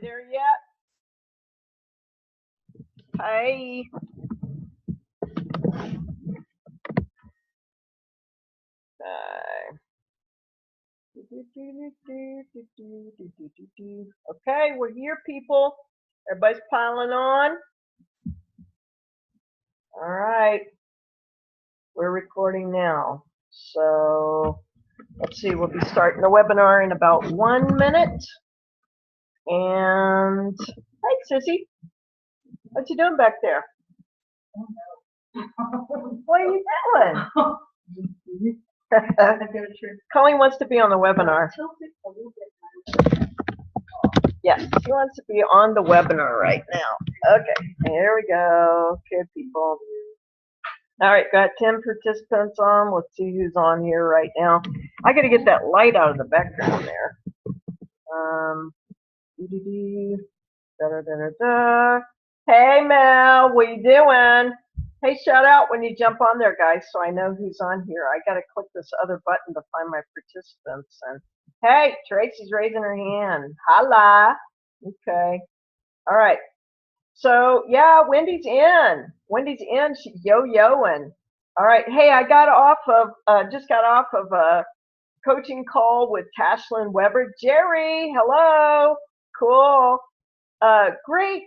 There yet? Hi. Okay, we're here, people. Everybody's piling on. All right, we're recording now. So let's see, we'll be starting the webinar in about 1 minute. And hey, Sissy, what you doing back there? What are you doing? Colleen wants to be on the webinar. Yes, she wants to be on the webinar right now. Okay, here we go. Good people. All right, got 10 participants on. Let's see who's on here right now. I got to get that light out of the background there. Da, da, da, da, da. Hey, Mel, what you doing? Hey, shout out when you jump on there, guys, so I know who's on here. I got to click this other button to find my participants. And hey, Tracy's raising her hand. Holla. Okay. All right. So yeah, Wendy's in. Wendy's in. She's yo-yoing. All right. Hey, I got off of just got off of a coaching call with Tashlyn Weber. Jerry, hello. Cool. Great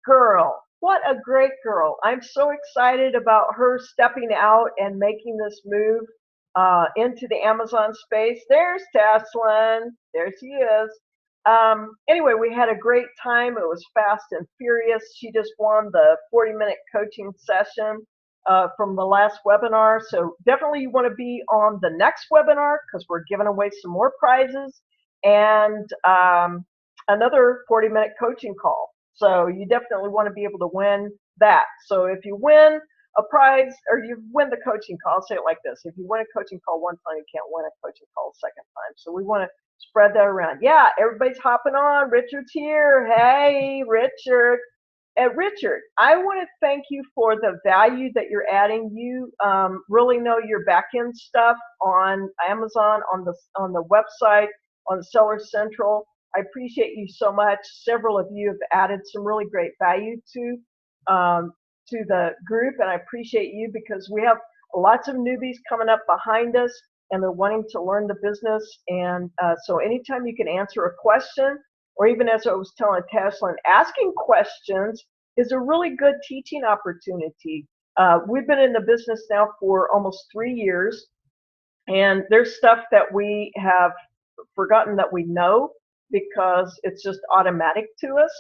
girl. What a great girl. I'm so excited about her stepping out and making this move into the Amazon space. There's Tashlyn. There she is. Anyway, we had a great time. It was fast and furious. She just won the 40-minute coaching session from the last webinar. So definitely you want to be on the next webinar because we're giving away some more prizes and another 40-minute coaching call. So you definitely want to be able to win that. So if you win a prize or you win the coaching call, I'll say it like this. If you win a coaching call one time, you can't win a coaching call a second time. So we want to spread that around. Yeah, everybody's hopping on. Richard's here. Hey, Richard. Richard, I want to thank you for the value that you're adding. You really know your back end stuff on Amazon, on the website, on the Seller Central. I appreciate you so much. Several of you have added some really great value to the group, and I appreciate you because we have lots of newbies coming up behind us, and they're wanting to learn the business. And so anytime you can answer a question, or even as I was telling Tashlyn, asking questions is a really good teaching opportunity. We've been in the business now for almost 3 years, and there's stuff that we have forgotten that we know because it's just automatic to us.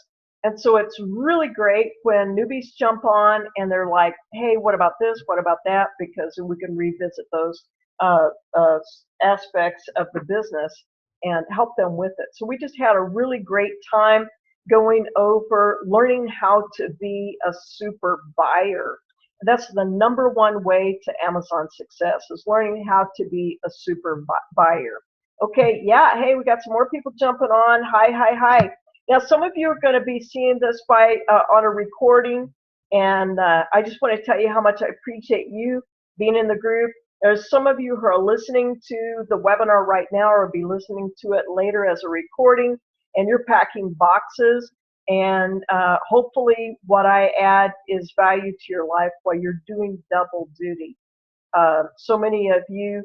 And so it's really great when newbies jump on and they're like, hey, what about this? What about that? Because we can revisit those uh, uh, aspects of the business and help them with it. So we just had a really great time going over learning how to be a super buyer. That's the number one way to Amazon success is learning how to be a super buyer. Okay, yeah, hey, we got some more people jumping on. Hi, hi, hi. Now, some of you are going to be seeing this on a recording, and I just want to tell you how much I appreciate you being in the group. There's some of you who are listening to the webinar right now or be listening to it later as a recording, and you're packing boxes, and hopefully what I add is value to your life while you're doing double duty. So many of you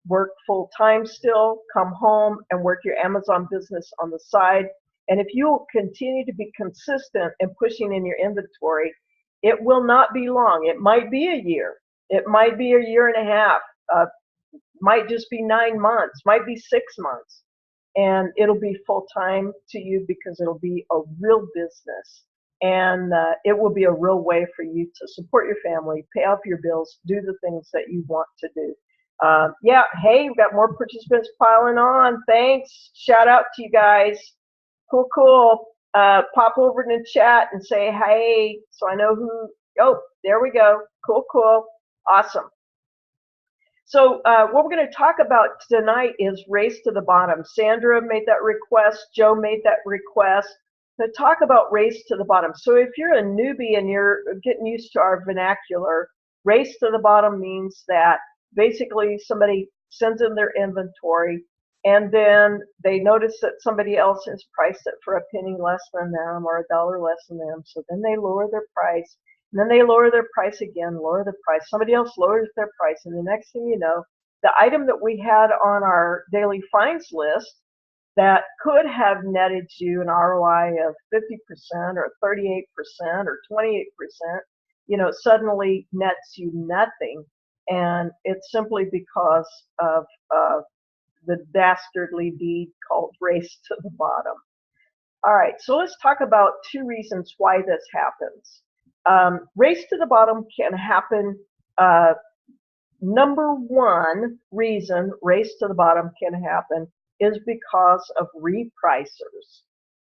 work full time still, come home and work your Amazon business on the side. And if you will continue to be consistent in pushing in your inventory, it will not be long. It might be a year. It might be a year and a half. Might just be 9 months. Might be 6 months. And it'll be full time to you because it'll be a real business. And it will be a real way for you to support your family, pay off your bills, do the things that you want to do. Yeah, hey, we've got more participants piling on. Thanks. Shout out to you guys. Cool, cool. Pop over in the chat and say hey so I know who. Oh, there we go. Cool, cool. Awesome. So what we're going to talk about tonight is race to the bottom. Sandra made that request. Joe made that request to talk about race to the bottom. So if you're a newbie and you're getting used to our vernacular, race to the bottom means that basically somebody sends in their inventory and then they notice that somebody else has priced it for a penny less than them or a dollar less than them. So then they lower their price, and then they lower their price again, lower the price. Somebody else lowers their price, and the next thing you know, the item that we had on our daily finds list that could have netted you an ROI of 50% or 38% or 28%, suddenly nets you nothing. And it's simply because of the dastardly deed called race to the bottom. All right, so let's talk about two reasons why this happens. Race to the bottom can happen. Number one reason race to the bottom can happen is because of repricers.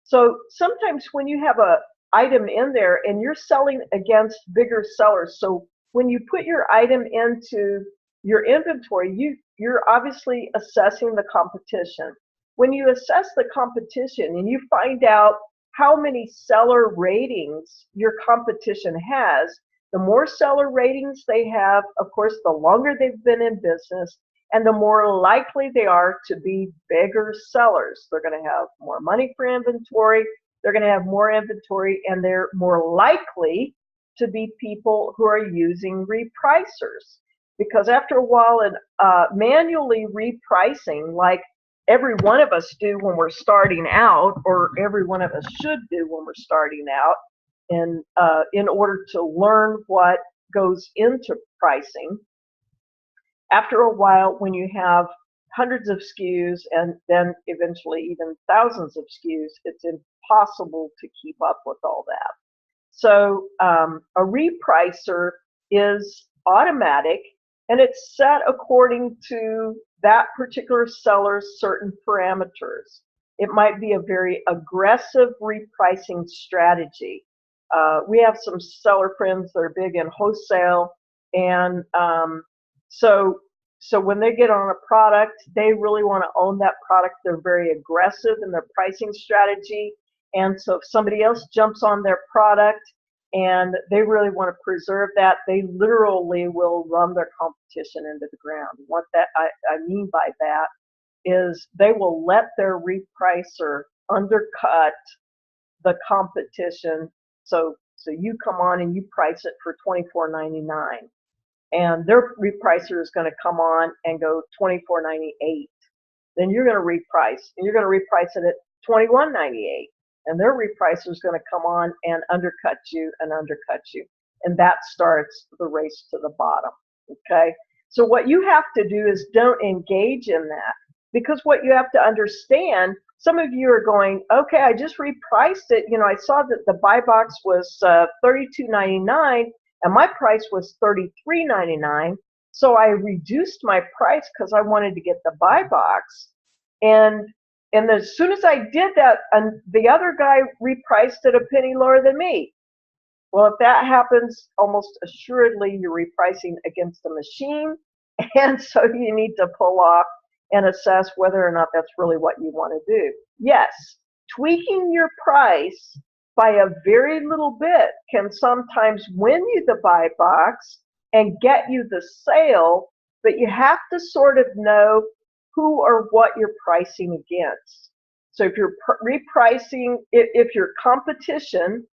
So sometimes when you have a item in there and you're selling against bigger sellers, so when you put your item into your inventory, you're obviously assessing the competition. When you assess the competition and you find out how many seller ratings your competition has, the more seller ratings they have, of course, the longer they've been in business, and the more likely they are to be bigger sellers. They're going to have more money for inventory, they're going to have more inventory, and they're more likely to be people who are using repricers. Because after a while, manually repricing, like every one of us do when we're starting out, or every one of us should do when we're starting out, in order to learn what goes into pricing. After a while, when you have hundreds of SKUs and then eventually even thousands of SKUs, it's impossible to keep up with all that. So a repricer is automatic, and it's set according to that particular seller's certain parameters. It might be a very aggressive repricing strategy. We have some seller friends that are big in wholesale, and so when they get on a product, they really want to own that product. They're very aggressive in their pricing strategy, and so if somebody else jumps on their product and they really want to preserve that, they literally will run their competition into the ground. What that I mean by that is they will let their repricer undercut the competition. So you come on and you price it for $24.99, and their repricer is going to come on and go $24.98. Then you're going to reprice, and you're going to reprice it at $21.98, and their repricer is going to come on and undercut you and undercut you, and that starts the race to the bottom. Okay, so what you have to do is don't engage in that, because what you have to understand, some of you are going, okay, I just repriced it. I saw that the buy box was $32.99 and my price was $33.99. So I reduced my price because I wanted to get the buy box. And as soon as I did that, the other guy repriced it a penny lower than me. Well, if that happens, almost assuredly you're repricing against the machine, and so you need to pull off and assess whether or not that's really what you want to do. Yes, tweaking your price by a very little bit can sometimes win you the buy box and get you the sale, but you have to sort of know who or what you're pricing against. So if you're repricing, if your competition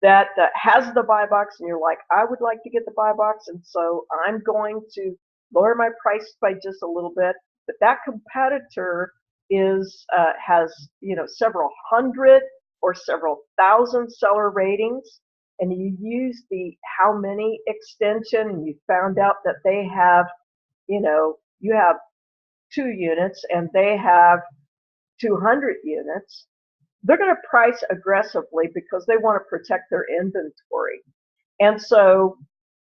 that has the buy box and you're like, I would like to get the buy box, and so I'm going to lower my price by just a little bit, but that competitor has several hundred or several thousand seller ratings, and you use the how many extension, and you found out that they have, you have 2 units and they have 200 units, they're going to price aggressively because they want to protect their inventory. And so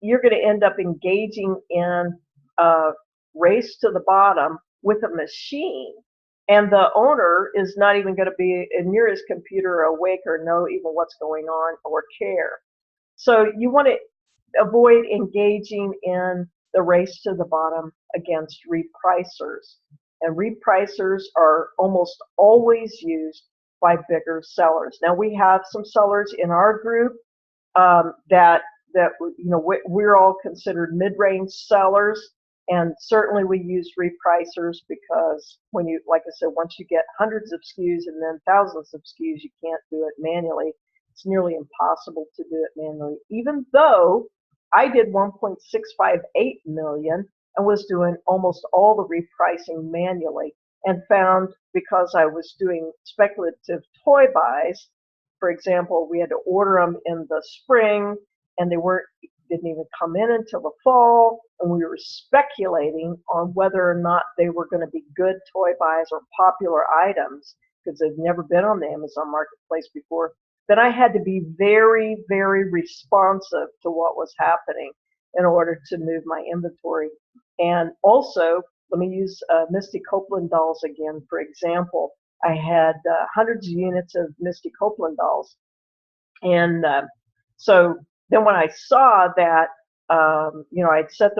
you're going to end up engaging in a race to the bottom with a machine, and the owner is not even going to be near his computer awake or know even what's going on or care. So you want to avoid engaging in the race to the bottom against repricers. And repricers are almost always used by bigger sellers. Now, we have some sellers in our group that we're all considered mid-range sellers, And certainly we use repricers because when you, like I said, once you get hundreds of SKUs and then thousands of SKUs, you can't do it manually. It's nearly impossible to do it manually, even though I did 1.658 million and was doing almost all the repricing manually, and found because I was doing speculative toy buys, for example, we had to order them in the spring and they didn't even come in until the fall, and we were speculating on whether or not they were going to be good toy buys or popular items because they've never been on the Amazon Marketplace before. Then I had to be very, very responsive to what was happening in order to move my inventory. And also, let me use Misty Copeland dolls again, for example. I had hundreds of units of Misty Copeland dolls. And so then when I saw that, I'd set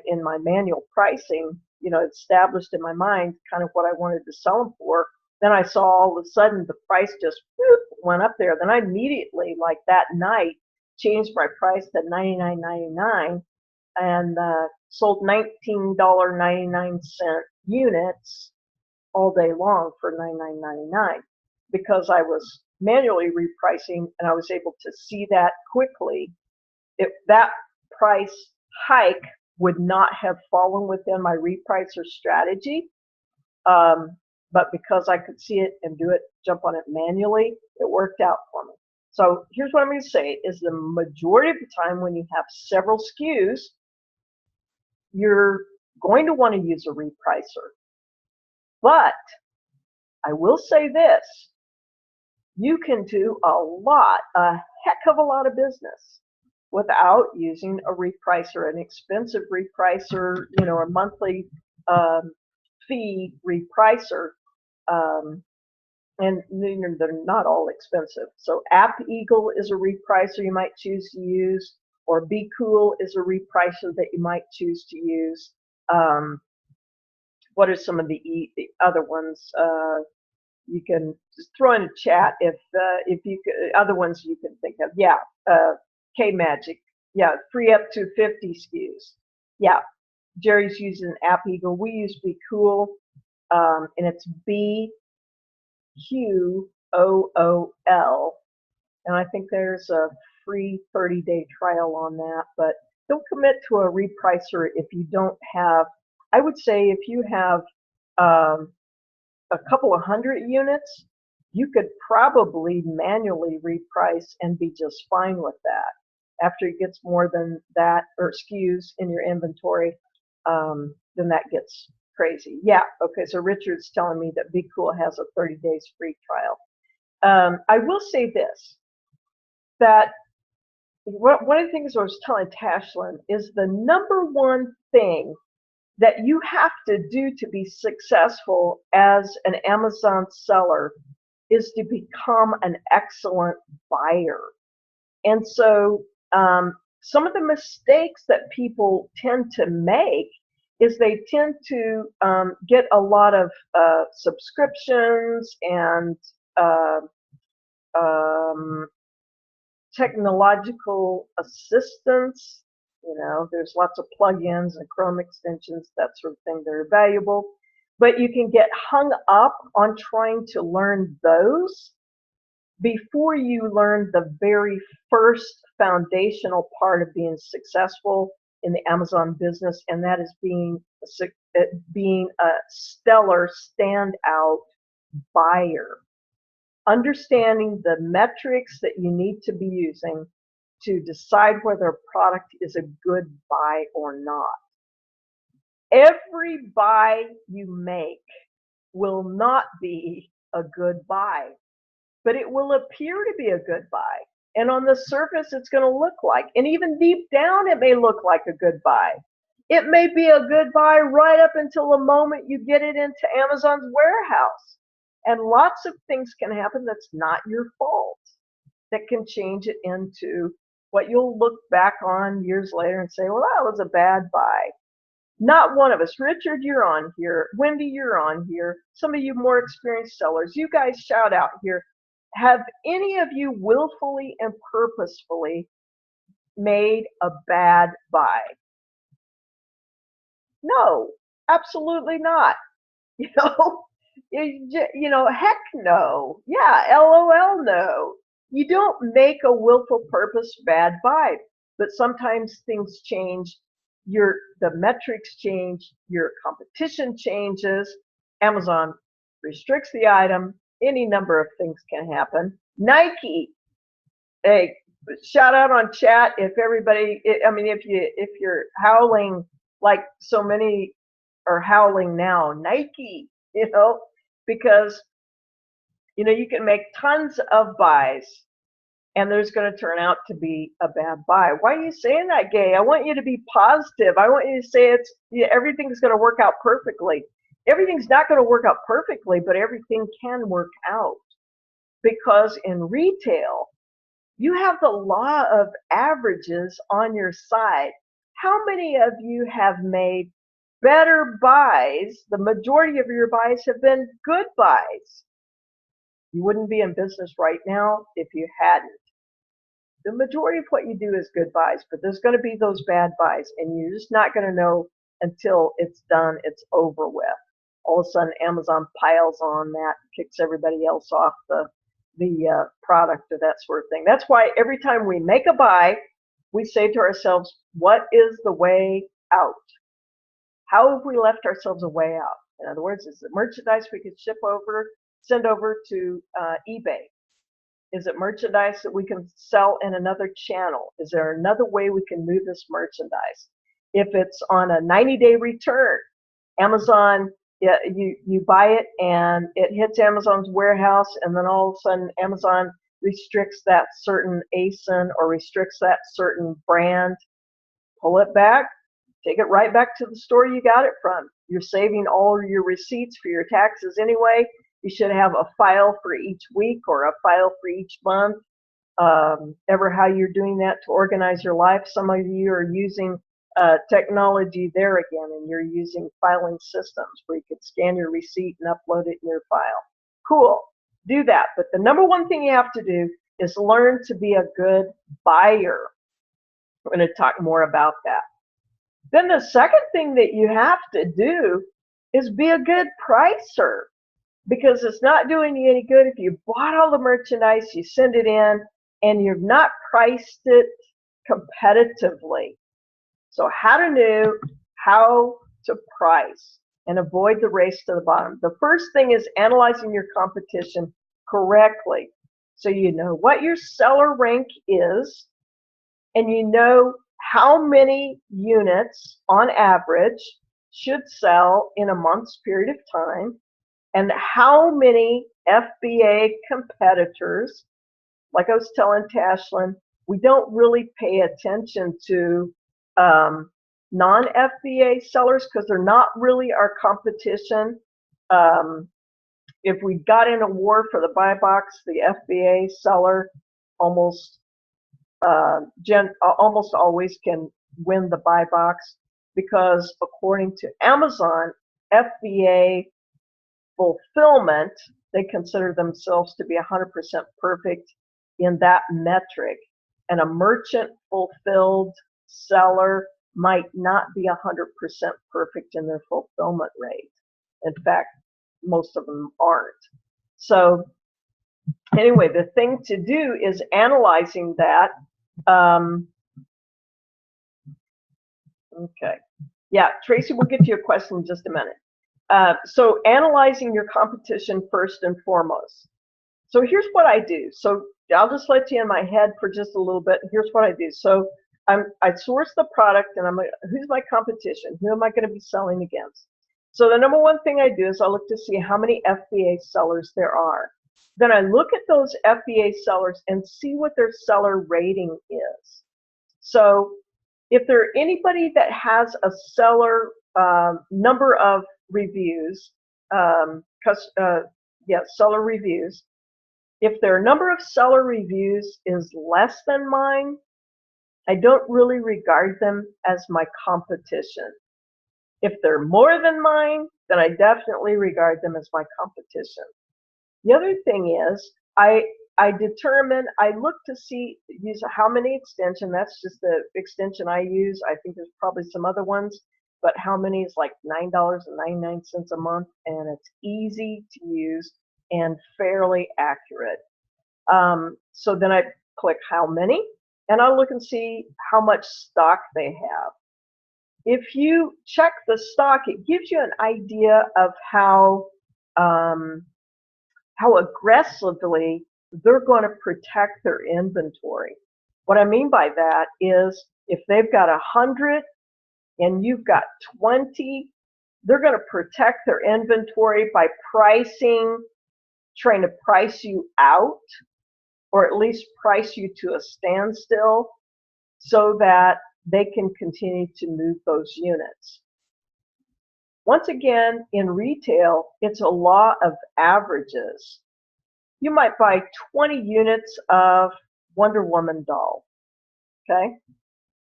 in my manual pricing, established in my mind kind of what I wanted to sell them for. Then I saw all of a sudden the price just went up there. Then I immediately, like that night, changed my price to $99.99 and sold $19.99 units all day long for $99.99 because I was manually repricing and I was able to see that quickly. That price hike would not have fallen within my repricer strategy, but because I could see it and jump on it manually, it worked out for me. So here's what I'm going to say is the majority of the time when you have several SKUs, you're going to want to use a repricer. But I will say this, you can do a heck of a lot of business without using a repricer, an expensive repricer, a monthly fee repricer. And they're not all expensive. So App Eagle is a repricer you might choose to use, or Be Cool is a repricer that you might choose to use. What are some of the other ones? You can just throw in a chat if you could, other ones you can think of. Yeah, K-Magic. Yeah, free up to 50 SKUs. Yeah, Jerry's using App Eagle. We use Be Cool, and it's BQOOL, and I think there's a free 30-day trial on that. But don't commit to a repricer if you don't have. I would say if you have a couple of hundred units, you could probably manually reprice and be just fine with that. After it gets more than that, or SKUs in your inventory, then that gets crazy. Yeah, okay, so Richard's telling me that Be Cool has a 30 days free trial. I will say this, that one of the things I was telling Tashlyn is the number one thing that you have to do to be successful as an Amazon seller is to become an excellent buyer. And so some of the mistakes that people tend to make is they tend to get a lot of subscriptions and technological assistance. There's lots of plugins and Chrome extensions, that sort of thing that are valuable. But you can get hung up on trying to learn those before you learn the very first foundational part of being successful in the Amazon business, and that is being a stellar standout buyer. Understanding the metrics that you need to be using to decide whether a product is a good buy or not. Every buy you make will not be a good buy, but it will appear to be a good buy. And on the surface, it's going to look like, and even deep down, it may look like a good buy. It may be a good buy right up until the moment you get it into Amazon's warehouse. And lots of things can happen that's not your fault, that can change it into what you'll look back on years later and say, well, that was a bad buy. Not one of us. Richard, you're on here. Wendy, you're on here. Some of you more experienced sellers, you guys shout out here. Have any of you willfully and purposefully made a bad buy? No, absolutely not. You know, heck no. Yeah, LOL no. You don't make a willful purpose bad vibe, but sometimes things change. The metrics change, your competition changes. Amazon restricts the item. Any number of things can happen. Nike, hey, shout out on chat if everybody. I mean, if you're howling like so many are howling now, Nike, because you can make tons of buys and there's going to turn out to be a bad buy. Why are you saying that, Gay? I want you to be positive. I want you to say everything's going to work out perfectly. Everything's not going to work out perfectly, but everything can work out because in retail, you have the law of averages on your side. How many of you have made better buys? The majority of your buys have been good buys. You wouldn't be in business right now if you hadn't. The majority of what you do is good buys, but there's going to be those bad buys, and you're just not going to know until it's done, it's over with. All of a sudden, Amazon piles on that, kicks everybody else off the product or that sort of thing. That's why every time we make a buy, we say to ourselves, what is the way out? How have we left ourselves a way out? In other words, is it merchandise we could send over to eBay? Is it merchandise that we can sell in another channel? Is there another way we can move this merchandise? If it's on a 90-day return, Amazon, you buy it and it hits Amazon's warehouse, and then all of a sudden Amazon restricts that certain ASIN or restricts that certain brand. Pull it back, take it right back to the store you got it from. You're saving all your receipts for your taxes anyway. You should have a file for each week or a file for each month. Ever how you're doing that to organize your life. Some of you are using technology there again, and you're using filing systems where you could scan your receipt and upload it in your file. Cool, do that. But the number one thing you have to do is learn to be a good buyer. We're going to talk more about that. Then the second thing that you have to do is be a good pricer, because it's not doing you any good if you bought all the merchandise, you send it in, and you've not priced it competitively. So how to price and avoid the race to the bottom. The first thing is analyzing your competition correctly. So you know what your seller rank is, and you know how many units on average should sell in a month's period of time, and how many FBA competitors. Like I was telling Tashlin, we don't really pay attention to non-FBA sellers because they're not really our competition. If we got in a war for the buy box, the FBA seller almost always can win the buy box, because according to Amazon, FBA fulfillment, they consider themselves to be 100% perfect in that metric. And a merchant fulfilled seller might not be 100% perfect in their fulfillment rate. In fact, most of them aren't. So anyway, the thing to do is analyzing that. Okay. Yeah, Tracy, we'll get to your question in just a minute. So analyzing your competition first and foremost. So here's what I do. So I'll just let you in my head for just a little bit. Here's what I do. So I source the product, and I'm like, who's my competition? Who am I going to be selling against? So the number one thing I do is I look to see how many FBA sellers there are. Then I look at those FBA sellers and see what their seller rating is. So if there anybody that has a seller number of reviews, seller reviews, if their number of seller reviews is less than mine, I don't really regard them as my competition. If they're more than mine, then I definitely regard them as my competition. The other thing is, I look to use how many extension. That's just the extension I use. I think there's probably some other ones, but how many is like $9.99 a month, and it's easy to use and fairly accurate. So then I click how many, and I look and see how much stock they have. If you check the stock, it gives you an idea of how aggressively they're going to protect their inventory. What I mean by that is if they've got 100 and you've got 20, they're going to protect their inventory by trying to price you out, or at least price you to a standstill so that they can continue to move those units. Once again, in retail, it's a law of averages. You might buy 20 units of Wonder Woman doll, okay?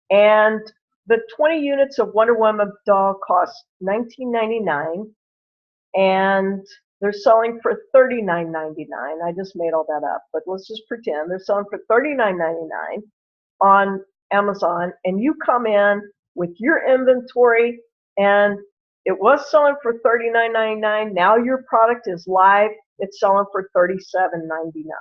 And the 20 units of Wonder Woman doll cost $19.99, and they're selling for $39.99. I just made all that up, but let's just pretend they're selling for $39.99 on Amazon, and you come in with your inventory and it was selling for $39.99. Now your product is live. It's selling for $37.99.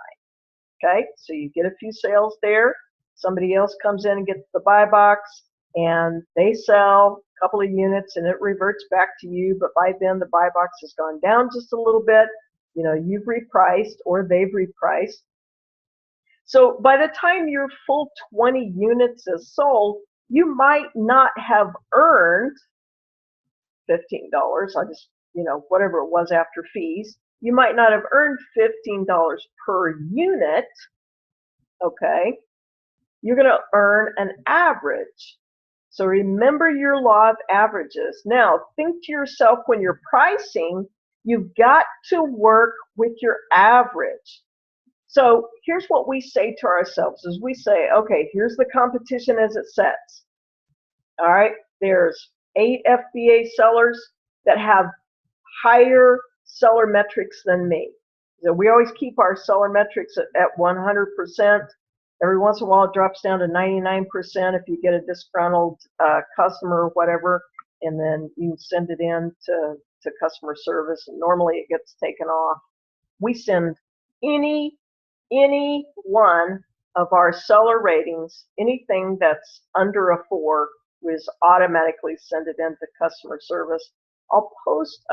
Okay, so you get a few sales there. Somebody else comes in and gets the buy box, and they sell a couple of units, and it reverts back to you. But by then, the buy box has gone down just a little bit. You know, you've repriced or they've repriced. So by the time your full 20 units is sold, you might not have earned $15. I just, whatever it was after fees. You might not have earned $15 per unit. Okay. You're going to earn an average. So remember your law of averages. Now, think to yourself, when you're pricing, you've got to work with your average. So here's what we say to ourselves is we say, okay, here's the competition as it sets. All right, there's 8 FBA sellers that have higher seller metrics than me. So we always keep our seller metrics at 100%. Every once in a while, it drops down to 99% if you get a disgruntled customer or whatever, and then you send it in to customer service, and normally it gets taken off. We send any one of our seller ratings, anything that's under a 4, we just automatically send it into customer service. I'll post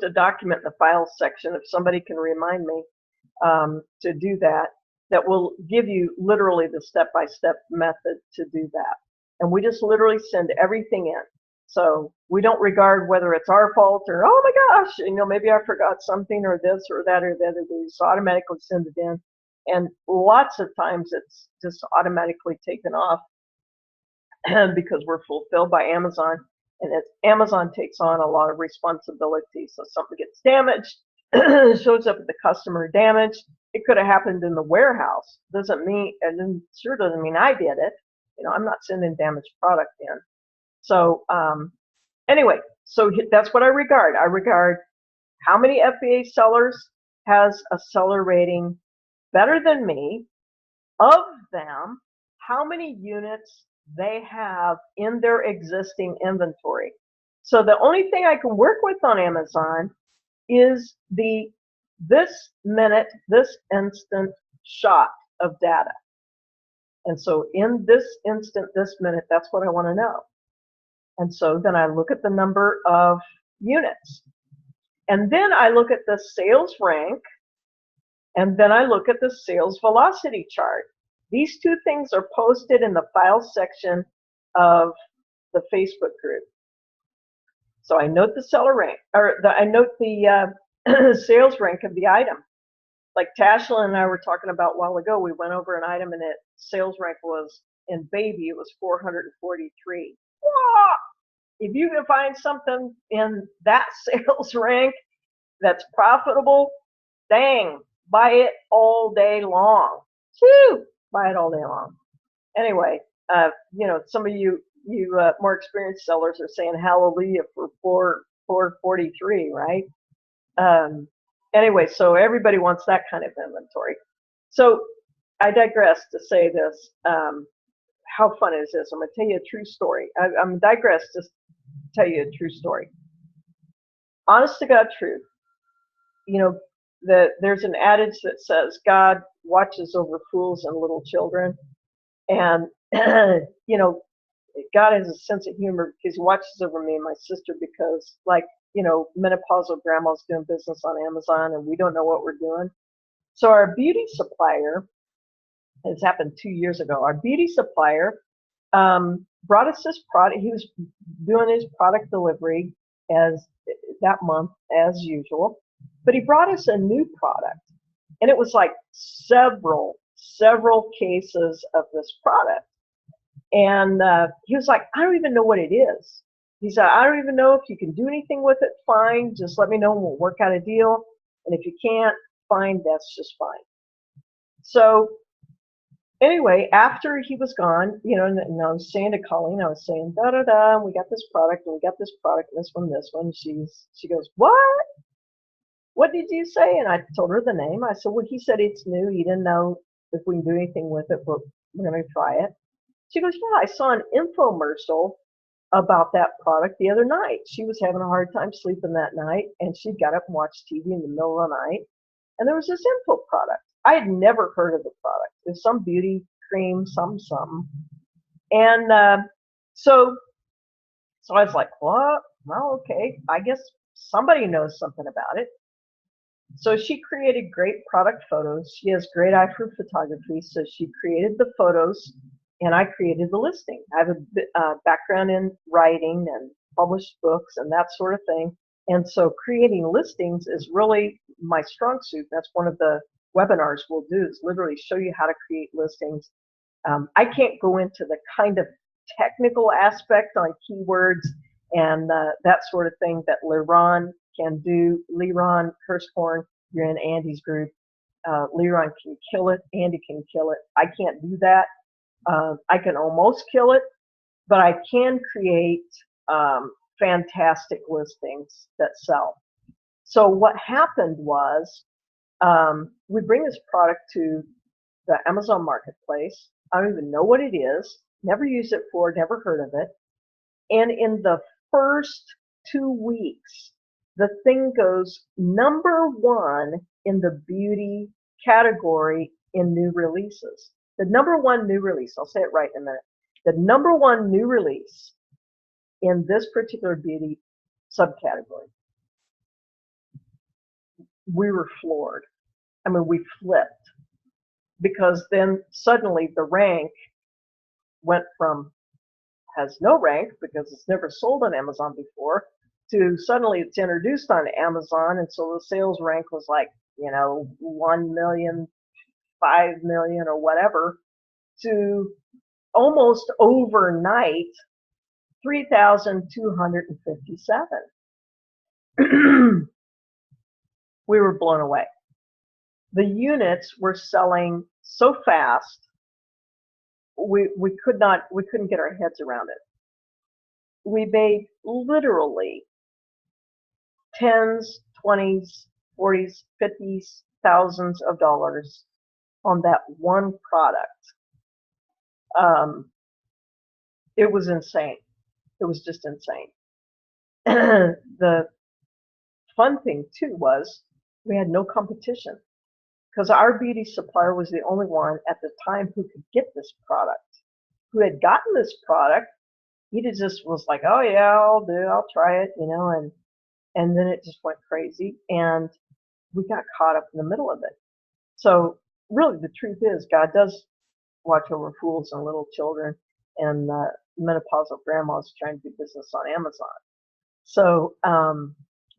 a document in the files section if somebody can remind me to do that. That will give you literally the step-by-step method to do that. And we just literally send everything in. So we don't regard whether it's our fault or, oh my gosh, maybe I forgot something or this or that or the other. We just automatically send it in. And lots of times it's just automatically taken off because we're fulfilled by Amazon. And Amazon takes on a lot of responsibility. So something gets damaged, shows up at the customer damaged. It could have happened in the warehouse. Doesn't mean, and sure doesn't mean I did it. I'm not sending damaged product in. So anyway, so that's what I regard. I regard how many FBA sellers has a seller rating better than me. Of them, how many units they have in their existing inventory. So the only thing I can work with on Amazon is this minute, this instant shot of data. And so in this instant, this minute, that's what I want to know. And so then I look at the number of units. And then I look at the sales rank, and then I look at the sales velocity chart. These two things are posted in the files section of the Facebook group. So I note the seller rank, I note the sales rank of the item. Like Tashlin and I were talking about a while ago, we went over an item and its sales rank was, in baby, it was 443. Whoa! If you can find something in that sales rank that's profitable, dang, buy it all day long. Whew, buy it all day long. Anyway, some of you more experienced sellers are saying hallelujah for 443, right? Anyway, so everybody wants that kind of inventory. So I digress to say this. how fun is this? I'm going to tell you a true story. I'm digress to tell you a true story. Honest to God truth. You know, there's an adage that says God watches over fools and little children. And, you know, God has a sense of humor because he watches over me and my sister because, like, you know, menopausal grandma's doing business on Amazon and we don't know what we're doing. So our beauty supplier, this happened 2 years ago, our beauty supplier brought us this product. He was doing his product delivery as that month as usual, but he brought us a new product, and it was like several cases of this product. And he was like, I don't even know what it is. He said, I don't even know if you can do anything with it. Fine, just let me know and we'll work out a deal. And if you can't, fine, that's just fine. So anyway, after he was gone, you know, and I was saying to Colleen, I was saying, da da da, and we got this product, and we got this product, and this one, this one. She goes, what? What did you say? And I told her the name. I said, well, he said it's new. He didn't know if we can do anything with it, but we're going to try it. She goes, yeah, I saw an infomercial about that product the other night. She was having a hard time sleeping that night, and she got up and watched TV in the middle of the night, and there was this info product. I had never heard of the product. There's some beauty cream, something. And so I was like, what? Well, okay, I guess somebody knows something about it. So she created great product photos. She has great eye for photography, so she created the photos, and I created the listing. I have a background in writing and published books and that sort of thing. And so creating listings is really my strong suit. That's one of the webinars we'll do, is literally show you how to create listings. I can't go into the kind of technical aspect on keywords and that sort of thing that Liron can do. Liron Hirschhorn, you're in Andy's group. Liron can kill it. Andy can kill it. I can't do that. I can almost kill it, but I can create fantastic listings that sell. So what happened was we bring this product to the Amazon Marketplace. I don't even know what it is. Never used it before, never heard of it. And in the first 2 weeks, the thing goes #1 in the beauty category in new releases. The #1 new release, I'll say it right in a minute. The #1 new release in this particular beauty subcategory. We were floored. I mean, we flipped, because then suddenly the rank went from has no rank because it's never sold on Amazon before to suddenly it's introduced on Amazon, and so the sales rank was like, you know, 1 million, 5 million, or whatever, to almost overnight 3,257. We were blown away. The units were selling so fast, we couldn't get our heads around it. We made literally tens, 20s, 40s, 50s, thousands of dollars on that one product. It was insane. It was just insane. The fun thing too was we had no competition, because our beauty supplier was the only one at the time who could get this product, who had gotten this product. He just was like, oh yeah, I'll try it, you know, and then it just went crazy, and we got caught up in the middle of it. So really the truth is God does watch over fools and little children and menopausal grandmas trying to do business on Amazon. So,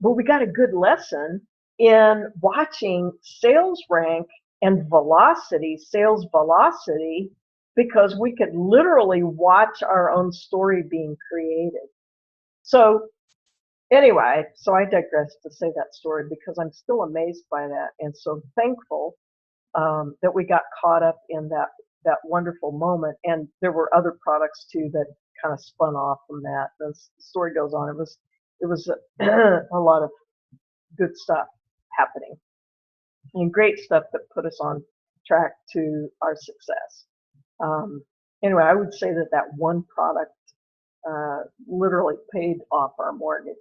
but we got a good lesson in watching sales rank and velocity, sales velocity, because we could literally watch our own story being created. So anyway, so I digress to say that story because I'm still amazed by that, and so thankful that we got caught up in that wonderful moment. And there were other products too that kind of spun off from that. The story goes on. It was a lot of good stuff happening, and great stuff that put us on track to our success. Anyway, I would say that that one product literally paid off our mortgage.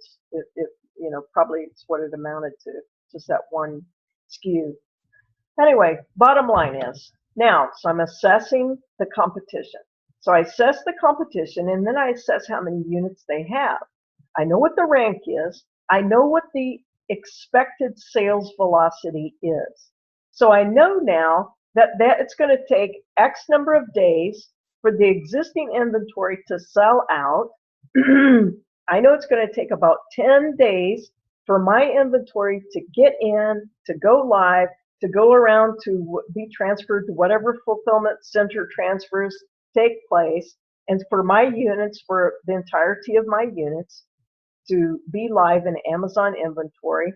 Probably it's what it amounted to, just that one SKU. Anyway, bottom line is now, so I'm assessing the competition. So I assess the competition and then I assess how many units they have. I know what the rank is. I know what the expected sales velocity is. So I know now that it's going to take X number of days for the existing inventory to sell out. I know it's going to take about 10 days for my inventory to get in, to go live, to go around to be transferred to whatever fulfillment center transfers take place, and for my units, for the entirety of my units, to be live in Amazon inventory.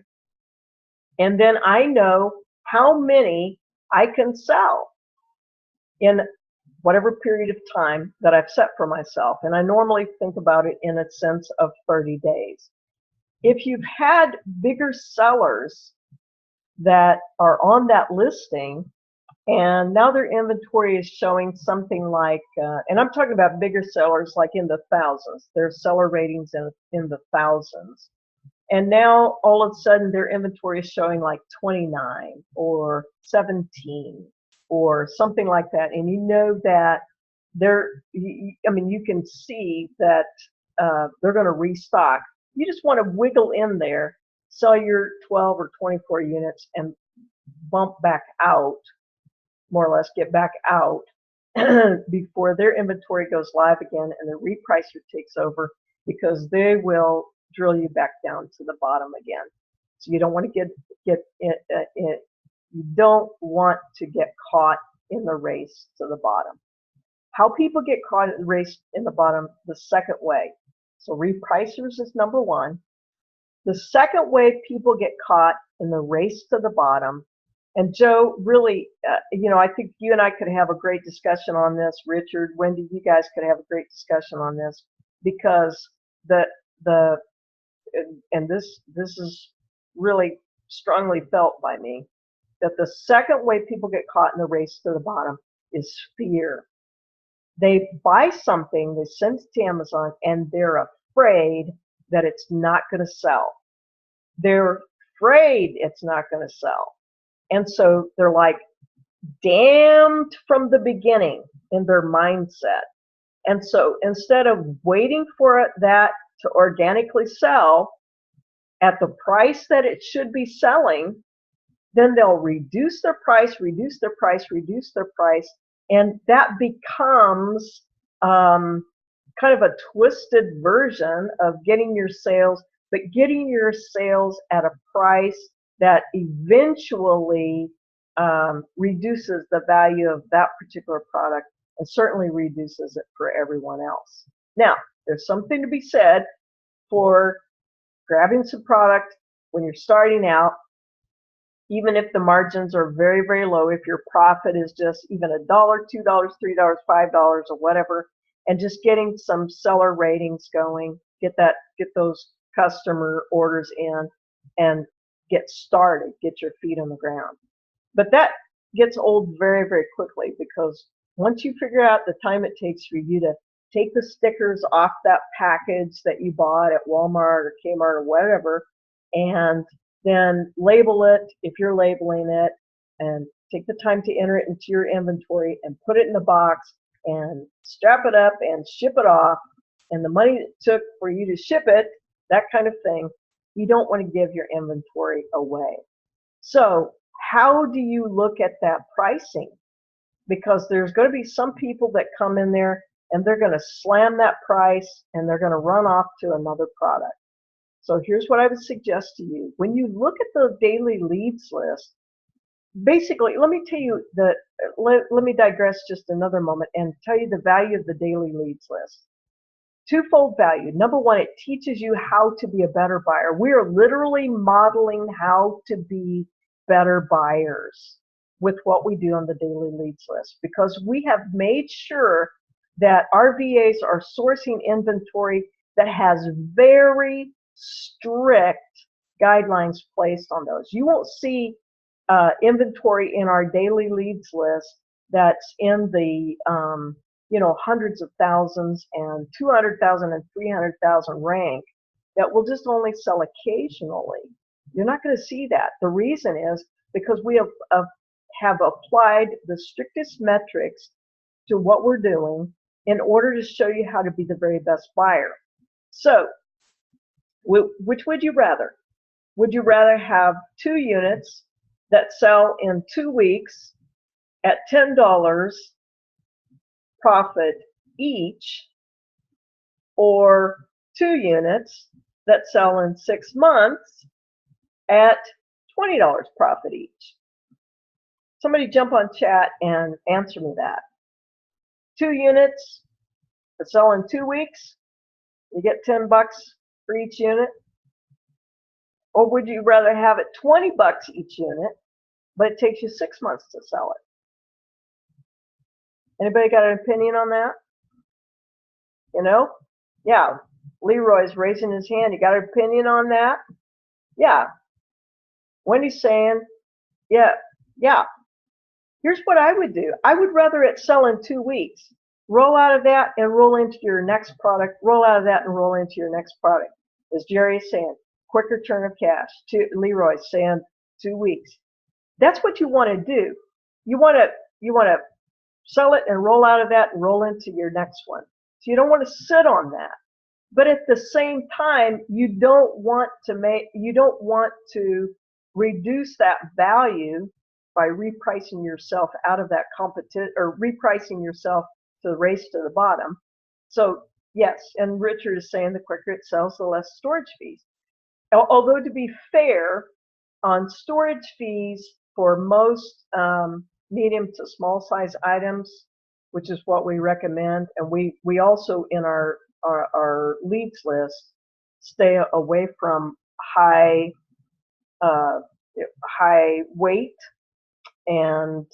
And then I know how many I can sell in whatever period of time that I've set for myself. And I normally think about it in a sense of 30 days. If you've had bigger sellers that are on that listing, and now their inventory is showing something like, and I'm talking about bigger sellers like in the thousands, their seller ratings in the thousands. And now all of a sudden their inventory is showing like 29 or 17 or something like that. And you know that you can see that they're going to restock. You just want to wiggle in there, sell your 12 or 24 units and bump back out, more or less get back out before their inventory goes live again and the repricer takes over, because they will drill you back down to the bottom again. So you don't want to you don't want to get caught in the race to the bottom. How people get caught in the race in the bottom, the second way. So repricers is number one. The second way people get caught in the race to the bottom, and Joe, really, I think you and I could have a great discussion on this. Richard, Wendy, you guys could have a great discussion on this, because and this is really strongly felt by me, that the second way people get caught in the race to the bottom is fear. They buy something, they send it to Amazon, and they're afraid that it's not going to sell. They're afraid it's not going to sell. And so they're like damned from the beginning in their mindset. And so instead of waiting for that to organically sell at the price that it should be selling, then they'll reduce their price, and that becomes kind of a twisted version of getting your sales, but getting your sales at a price that eventually reduces the value of that particular product and certainly reduces it for everyone else. Now, there's something to be said for grabbing some product when you're starting out, even if the margins are very, very low, if your profit is just even $1, $2, $3, $5 or whatever, and just getting some seller ratings going, get those customer orders in and get started, get your feet on the ground. But that gets old very, very quickly, because once you figure out the time it takes for you to take the stickers off that package that you bought at Walmart or Kmart or whatever, and then label it if you're labeling it, and take the time to enter it into your inventory and put it in the box and strap it up and ship it off, and the money it took for you to ship it, that kind of thing, you don't want to give your inventory away. So how do you look at that pricing? Because there's going to be some people that come in there and they're going to slam that price and they're going to run off to another product. So here's what I would suggest to you. When you look at the daily leads list, basically, let me tell you let me digress just another moment and tell you the value of the daily leads list. Twofold value. Number one, it teaches you how to be a better buyer. We are literally modeling how to be better buyers with what we do on the daily leads list, because we have made sure that our VAs are sourcing inventory that has very strict guidelines placed on those. You won't see inventory in our daily leads list that's in the hundreds of thousands and 200,000 and 300,000 rank that will just only sell occasionally. You're not going to see that. The reason is because we have applied the strictest metrics to what we're doing in order to show you how to be the very best buyer. So, which would you rather? Would you rather have 2 units that sell in 2 weeks at $10 profit each, or 2 units that sell in 6 months at $20 profit each? Somebody jump on chat and answer me that. 2 units that sell in 2 weeks, you get $10 for each unit. Or would you rather have it $20 each unit, but it takes you 6 months to sell it? Anybody got an opinion on that? Yeah, Leroy's raising his hand. You got an opinion on that? Yeah. Wendy's saying, yeah. Here's what I would do. I would rather it sell in 2 weeks. Roll out of that and roll into your next product. Roll out of that and roll into your next product. As Jerry is saying, quicker turn of cash. Leroy's saying 2 weeks. That's what you want to do. You want to sell it and roll out of that and roll into your next one. So you don't want to sit on that. But at the same time, you don't want to reduce that value by repricing yourself out of that competition, or repricing yourself to the race to the bottom. So yes, and Richard is saying the quicker it sells, the less storage fees. Although to be fair, on storage fees for most medium to small size items, which is what we recommend, and we also in our leads list stay away from high weight and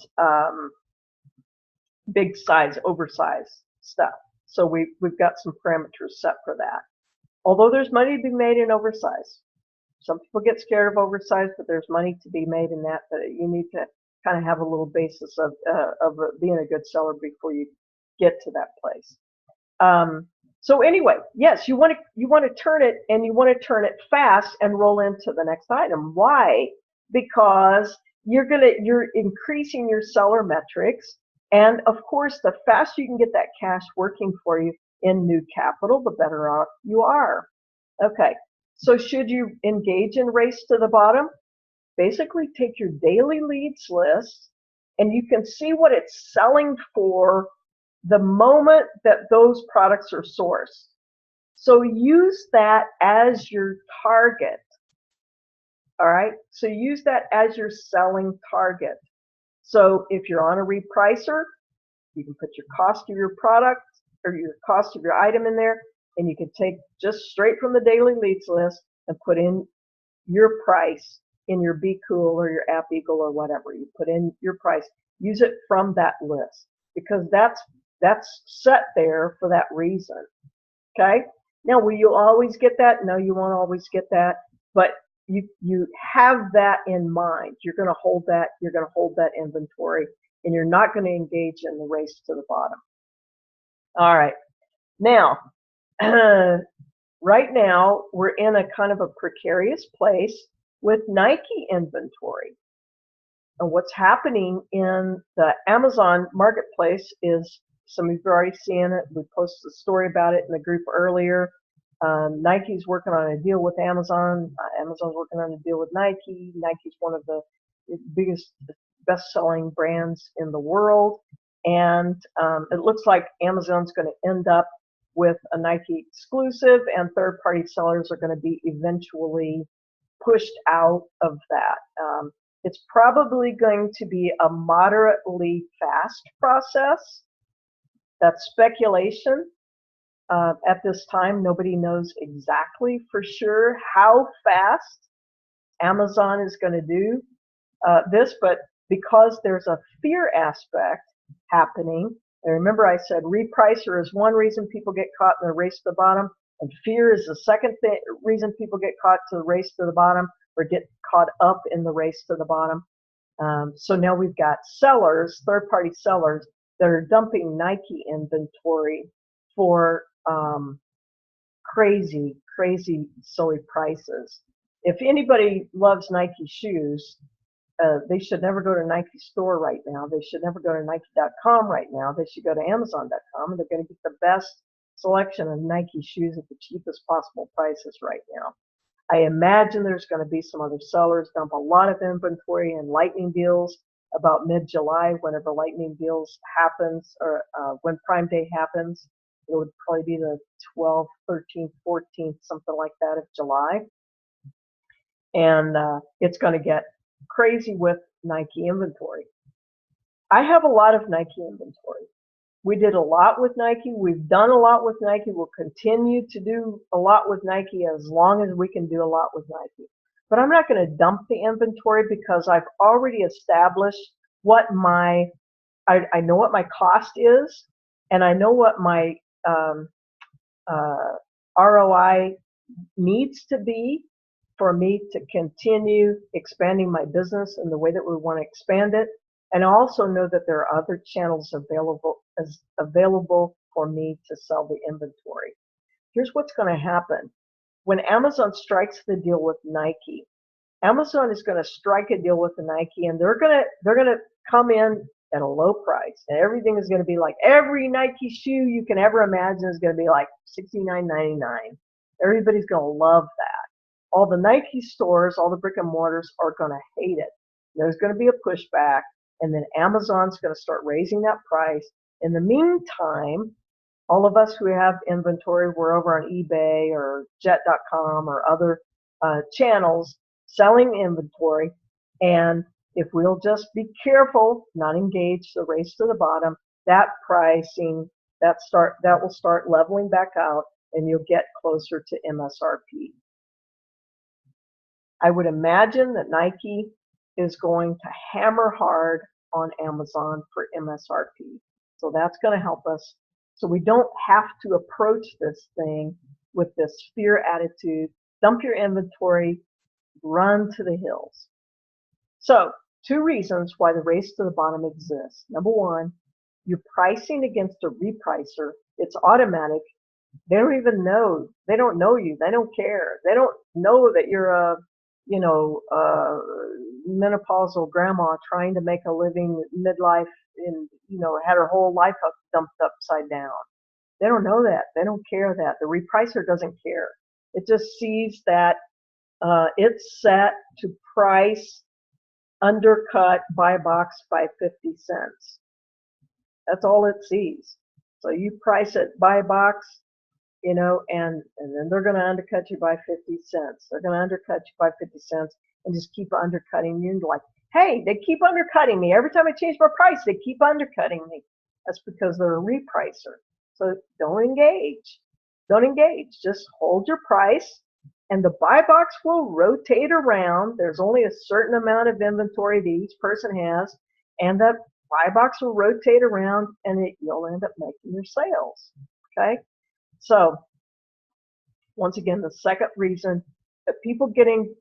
big size, oversized stuff. So we've got some parameters set for that. Although there's money to be made in oversize. Some people get scared of oversize, but there's money to be made in that. But you need to kind of have a little basis of being a good seller before you get to that place. So anyway, yes, you want to turn it, and you want to turn it fast and roll into the next item. Why? Because you're increasing your seller metrics, and of course, the faster you can get that cash working for you in new capital, the better off you are. Okay, so should you engage in race to the bottom? Basically, take your daily leads list, and you can see what it's selling for the moment that those products are sourced. So use that as your target. All right, so use that as your selling target. So if you're on a repricer, you can put your cost of your product or your cost of your item in there, and you can take just straight from the daily leads list and put in your price in your Be Cool or your App Eagle or whatever. You put in your price. Use it from that list, because that's set there for that reason. Okay? Now, will you always get that? No, you won't always get that, but you have that in mind. You're going to hold that. You're going to hold that inventory, and you're not going to engage in the race to the bottom. All right. Now, right now, we're in a kind of a precarious place with Nike inventory. And what's happening in the Amazon marketplace is, some of you have already seen it. We posted a story about it in the group earlier. Nike's working on a deal with Amazon. Amazon's working on a deal with Nike. Nike's one of the biggest, best-selling brands in the world. And it looks like Amazon's going to end up with a Nike exclusive, and third-party sellers are going to be eventually pushed out of that. It's probably going to be a moderately fast process. That's speculation. At this time, nobody knows exactly for sure how fast Amazon is going to do this, but because there's a fear aspect happening, and remember I said repricer is one reason people get caught in the race to the bottom, and fear is the second reason people get caught to the race to the bottom, or get caught up in the race to the bottom. So now we've got sellers, third-party sellers, that are dumping Nike inventory for crazy, crazy, silly prices. If anybody loves Nike shoes, they should never go to Nike store right now. They should never go to Nike.com right now. They should go to Amazon.com, and they're going to get the best selection of Nike shoes at the cheapest possible prices right now. I imagine there's going to be some other sellers dump a lot of inventory in lightning deals about mid-July, whenever lightning deals happens, or when Prime Day happens. It would probably be the 12th, 13th, 14th, something like that of July. And it's going to get crazy with Nike inventory. I have a lot of Nike inventory. We did a lot with Nike. We've done a lot with Nike. We'll continue to do a lot with Nike as long as we can do a lot with Nike. But I'm not going to dump the inventory because I've already established what I know what my cost is, and I know what my ROI needs to be for me to continue expanding my business in the way that we want to expand it. And I also know that there are other channels available for me to sell the inventory. Here's what's going to happen. When Amazon strikes the deal with Nike, Amazon is going to strike a deal with the Nike, and they're going to come in at a low price, and everything is going to be like every Nike shoe you can ever imagine is going to be like $69.99. Everybody's going to love that. All the Nike stores, all the brick and mortars are going to hate it. There's going to be a pushback, and then Amazon's going to start raising that price. In the meantime, all of us who have inventory, we're over on eBay or Jet.com or other channels selling inventory. And if we'll just be careful, not engage the race to the bottom, that pricing, that will start leveling back out, and you'll get closer to MSRP. I would imagine that Nike is going to hammer hard on Amazon for MSRP. So that's going to help us. So we don't have to approach this thing with this fear attitude, dump your inventory, run to the hills. So 2 reasons why the race to the bottom exists. Number 1, you're pricing against a repricer. It's automatic. They don't even know. They don't know you. They don't care. They don't know that you're a menopausal grandma trying to make a living midlife and, had her whole life dumped upside down. They don't know that. They don't care that. The repricer doesn't care. It just sees that it's set to price undercut buy box by 50 cents. That's all it sees. So you price it buy box, and then they're going to undercut you by 50 cents. They're going to undercut you by 50 cents and just keep undercutting you. Like, hey, they keep undercutting me. Every time I change my price, they keep undercutting me. That's because they're a repricer. So don't engage. Don't engage. Just hold your price, and the buy box will rotate around. There's only a certain amount of inventory that each person has, and that buy box will rotate around, and you'll end up making your sales. Okay? So, once again, the second reason that people getting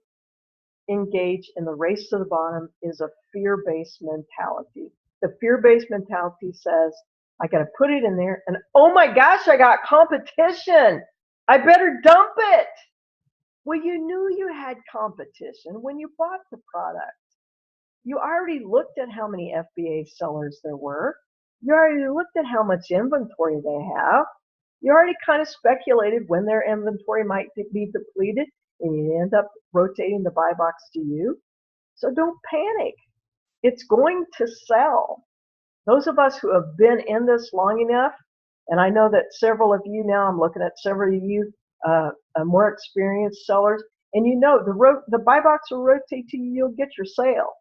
engaged in the race to the bottom is a fear-based mentality. The fear-based mentality says, I got to put it in there, and oh my gosh, I got competition. I better dump it. Well, you knew you had competition when you bought the product. You already looked at how many FBA sellers there were. You already looked at how much inventory they have. You already kind of speculated when their inventory might be depleted, and you end up rotating the buy box to you. So don't panic. It's going to sell. Those of us who have been in this long enough, and I know that several of you now, I'm looking at several of you more experienced sellers, and the buy box will rotate to you, you'll get your sale.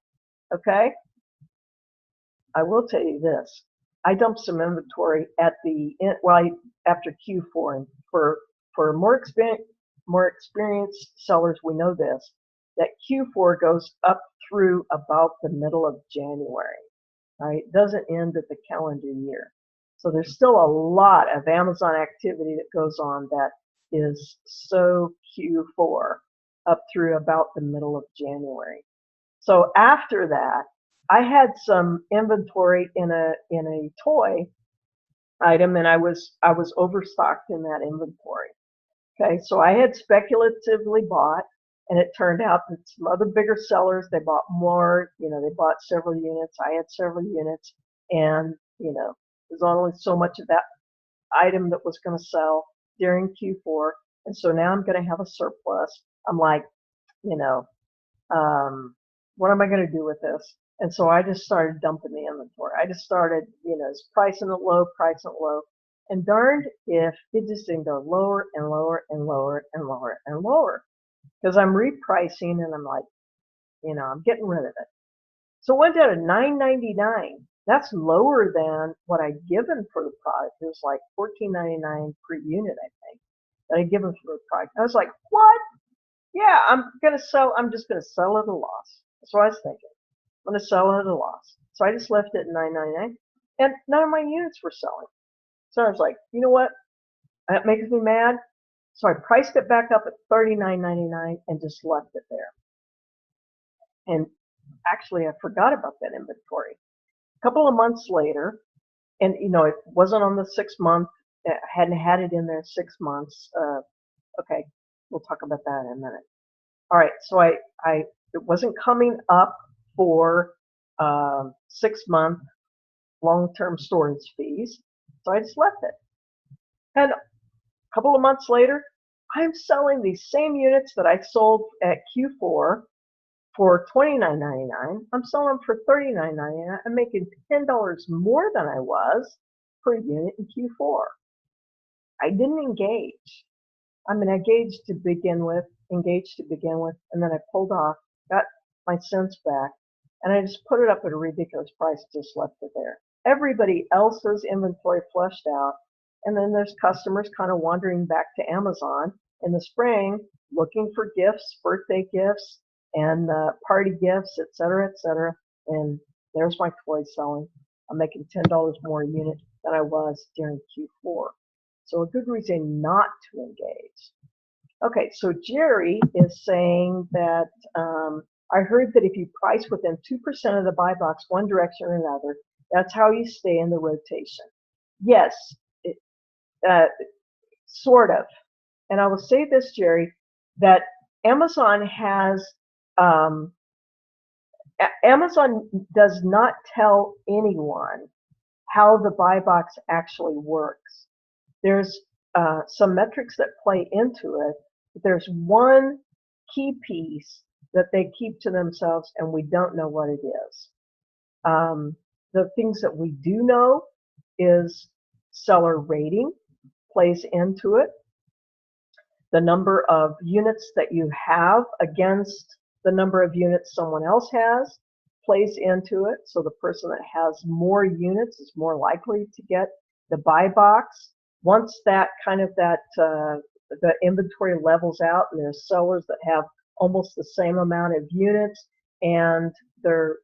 Okay? I will tell you this. I dumped some inventory after Q4, and for more experienced sellers, we know this, that Q4 goes up through about the middle of January. Right? It doesn't end at the calendar year. So there's still a lot of Amazon activity that goes on that is so Q4 up through about the middle of January. So after that, I had some inventory in a toy item, and I was overstocked in that inventory. Okay, so I had speculatively bought, and it turned out that some other bigger sellers, they bought more, they bought several units. I had several units, and there's only so much of that item that was going to sell during Q4, and so now I'm going to have a surplus. I'm like, you know, what am I going to do with this? And so I just started dumping the inventory. I just started, pricing it low, pricing it low. And darned if it just didn't go lower and lower and lower and lower and lower. Because I'm repricing and I'm like, I'm getting rid of it. So it went down to $9.99. That's lower than what I'd given for the product. It was like $14.99 per unit, I think, that I'd given for the product. I was like, what? Yeah, I'm just gonna sell at a loss. That's what I was thinking. I'm gonna sell it at a loss. So I just left it at $9.99, and none of my units were selling. So I was like, you know what? That makes me mad. So I priced it back up at $39.99 and just left it there. And actually, I forgot about that inventory. A couple of months later, and it wasn't on the 6 month. I hadn't had it in there 6 months. Okay, we'll talk about that in a minute. All right, so it wasn't coming up for 6 month long-term storage fees, so I just left it. And a couple of months later, I'm selling these same units that I sold at Q4 for $29.99. I'm selling them for $39.99. I'm making $10 more than I was per unit in Q4. I didn't engage. I mean, I engaged to begin with, and then I pulled off, got my cents back, and I just put it up at a ridiculous price, just left it there. Everybody else's inventory flushed out, and then there's customers kind of wandering back to Amazon in the spring looking for gifts, birthday gifts, and party gifts, etc., etc. And there's my toy selling. I'm making $10 more a unit than I was during Q4. So a good reason not to engage. Okay, so Jerry is saying that I heard that if you price within 2% of the buy box one direction or another, that's how you stay in the rotation. Yes, sort of. And I will say this, Jerry, that Amazon does not tell anyone how the buy box actually works. There's some metrics that play into it, but there's one key piece that they keep to themselves, and we don't know what it is. The things that we do know is seller rating plays into it. The number of units that you have against the number of units someone else has plays into it. So the person that has more units is more likely to get the buy box. Once that the inventory levels out, and there's sellers that have almost the same amount of units, and they're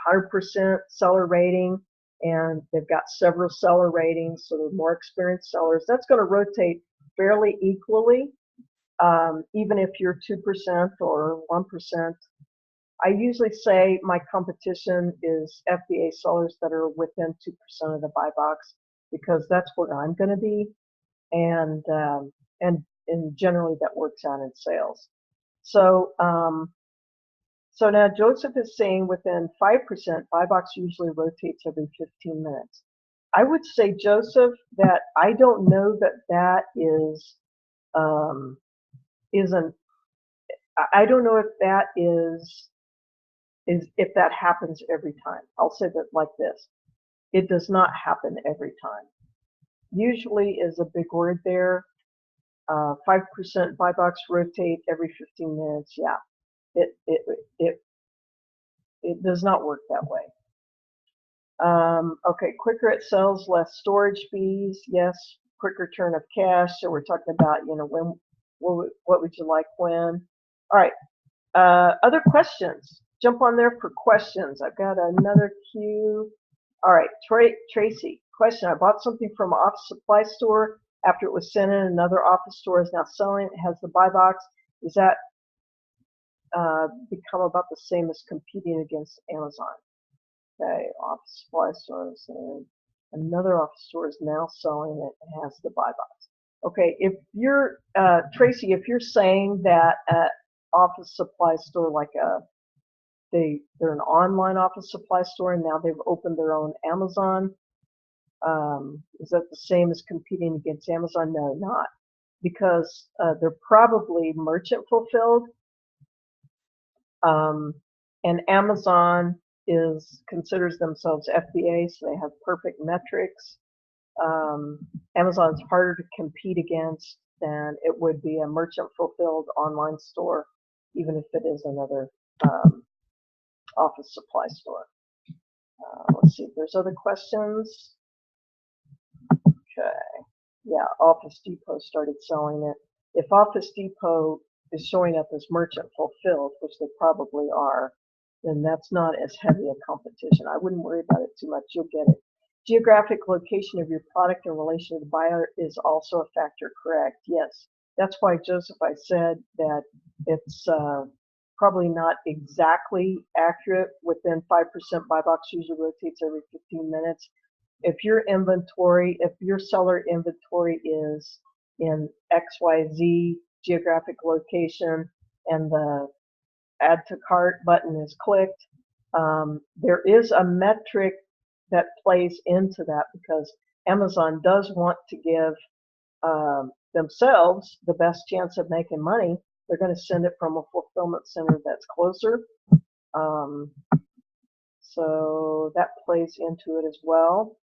100% seller rating, and they've got several seller ratings, so they're more experienced sellers, that's going to rotate fairly equally, even if you're 2% or 1%. I usually say my competition is FBA sellers that are within 2% of the buy box, because that's where I'm going to be, and generally that works out in sales. So so now Joseph is saying within 5%, buy box usually rotates every 15 minutes. I would say, Joseph, that I don't know that isn't. I don't know if that is if that happens every time. I'll say that like this: it does not happen every time. Usually is a big word there. 5% buy box rotate every 15 minutes. Yeah, it does not work that way. Okay, quicker it sells, less storage fees. Yes, quicker turn of cash. So we're talking about, when, what would you like when? All right. Other questions? Jump on there for questions. I've got another queue. All right, Tracy, question. I bought something from an office supply store after it was sent in. Another office store is now selling it. It has the buy box. Does that become about the same as competing against Amazon? Okay, office supply stores and another office store is now selling it and has the buy box. Okay, if you're Tracy, if you're saying that office supply store like they're an online office supply store and now they've opened their own Amazon, is that the same as competing against Amazon? No, not, because they're probably merchant fulfilled. And Amazon considers themselves FBA, so they have perfect metrics. Amazon's harder to compete against than it would be a merchant fulfilled online store, even if it is another office supply store. Let's see if there's other questions. Okay. Yeah, Office Depot started selling it. If Office Depot is showing up as merchant fulfilled, which they probably are, then that's not as heavy a competition. I wouldn't worry about it too much. You'll get it. Geographic location of your product in relation to the buyer is also a factor, correct? Yes. That's why, Joseph, I said that it's probably not exactly accurate. Within 5% buy box usually rotates every 15 minutes. If your seller inventory is in XYZ geographic location and the add to cart button is clicked, there is a metric that plays into that because Amazon does want to give themselves the best chance of making money. They're going to send it from a fulfillment center that's closer. So that plays into it as well.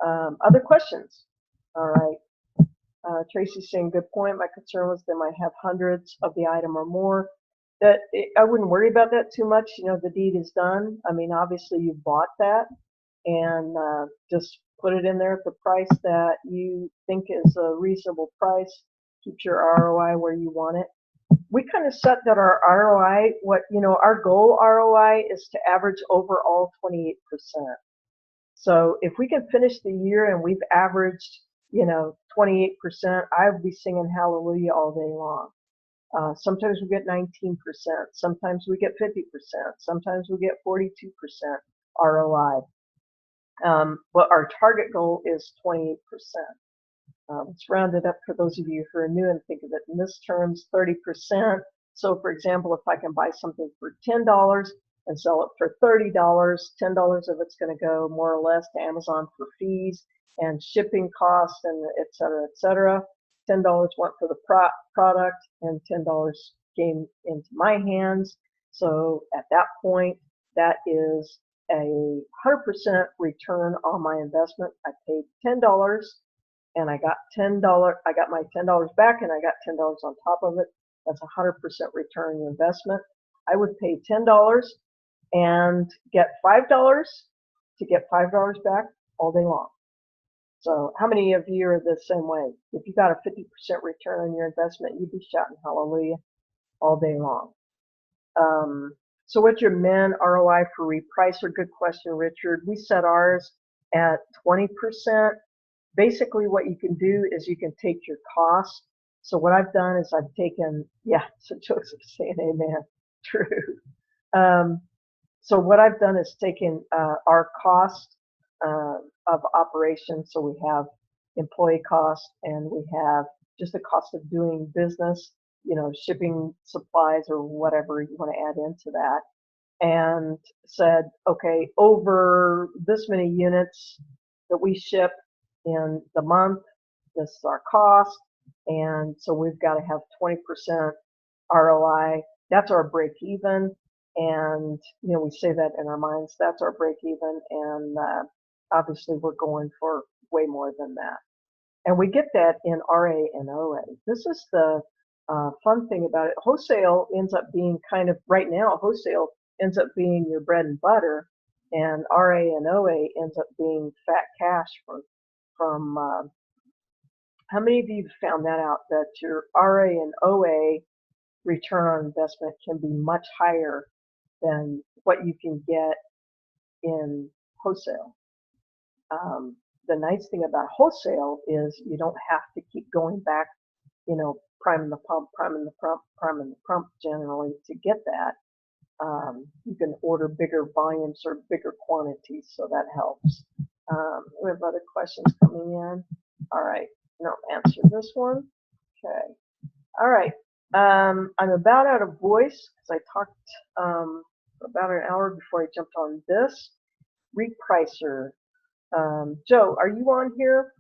Other questions? All right. Tracy's saying, good point. My concern was they might have hundreds of the item or more. I wouldn't worry about that too much. You know, the deed is done. I mean, obviously you bought that, and just put it in there at the price that you think is a reasonable price. Keep your ROI where you want it. We kind of set that our ROI, our goal ROI is to average overall 28%. So if we can finish the year and we've averaged, 28%, I would be singing hallelujah all day long. Sometimes we get 19%, sometimes we get 50%, sometimes we get 42% ROI. But our target goal is 28%. Let's round it up for those of you who are new and think of it in this terms, 30%. So for example, if I can buy something for $10 and sell it for $30, $10 of it's going to go more or less to Amazon for fees and shipping costs and et cetera, et cetera. $10 went for the product and $10 came into my hands. So at that point, that is a 100% return on my investment. I paid $10 and I got my $10 back and I got $10 on top of it. That's a 100% return on your investment. I would pay $10 and get $5 to get $5 back all day long. So how many of you are the same way? If you got a 50% return on your investment, you'd be shouting hallelujah all day long. So what's your min ROI for repricer? Good question, Richard. We set ours at 20%. Basically what you can do is you can take your cost. So what I've done is I've taken, so Joseph's saying amen, true. So what I've done is taken our cost of operations. So we have employee cost and we have just the cost of doing business, shipping supplies or whatever you want to add into that, and said, okay, over this many units that we ship in the month, this is our cost. And so we've got to have 20% ROI. That's our break even. And, we say that in our minds, that's our break even. And obviously we're going for way more than that. And we get that in RA and OA. This is the fun thing about it. Wholesale ends up being right now, wholesale ends up being your bread and butter, and RA and OA ends up being fat cash from how many of you found that out, that your RA and OA return on investment can be much higher than what you can get in wholesale? The nice thing about wholesale is you don't have to keep going back, priming the pump generally to get that. You can order bigger volumes or bigger quantities, so that helps. We have other questions coming in. All right, no, answer this one. Okay. All right. I'm about out of voice because I talked for about an hour before I jumped on this. Repricer. Joe, are you on here?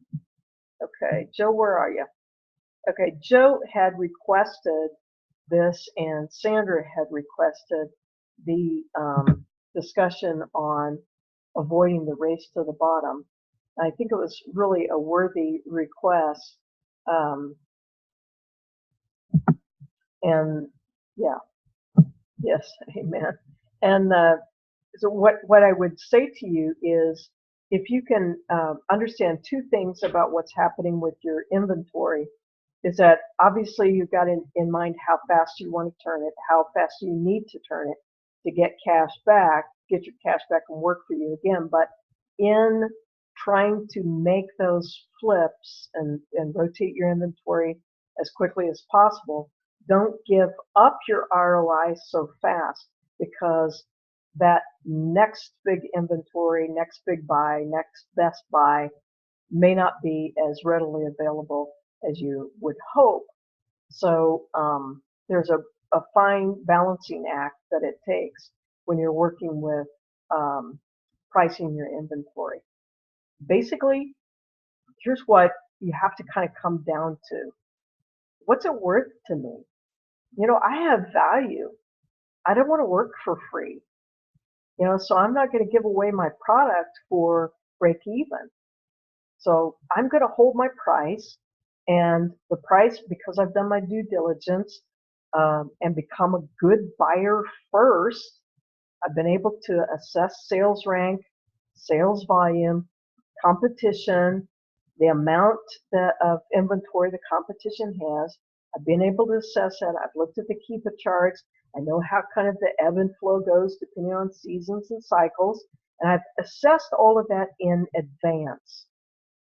Okay. Joe, where are you? Okay. Joe had requested this, and Sandra had requested the discussion on avoiding the race to the bottom. I think it was really a worthy request. Um, and yeah, yes, amen. And so what I would say to you is if you can understand two things about what's happening with your inventory, is that obviously you've got in mind how fast you want to turn it, how fast you need to turn it to get cash back, get your cash back and work for you again. But in trying to make those flips and rotate your inventory as quickly as possible, don't give up your ROI so fast, because that next big inventory, next big buy, next best buy may not be as readily available as you would hope. So there's a fine balancing act that it takes when you're working with pricing your inventory. Basically, here's what you have to kind of come down to. What's it worth to me? I have value. I don't want to work for free. So I'm not going to give away my product for break even. So I'm going to hold my price, and the price, because I've done my due diligence and become a good buyer first, I've been able to assess sales rank, sales volume, competition, the amount of inventory the competition has. I've been able to assess that. I've looked at the Keepa charts. I know how kind of the ebb and flow goes depending on seasons and cycles. And I've assessed all of that in advance.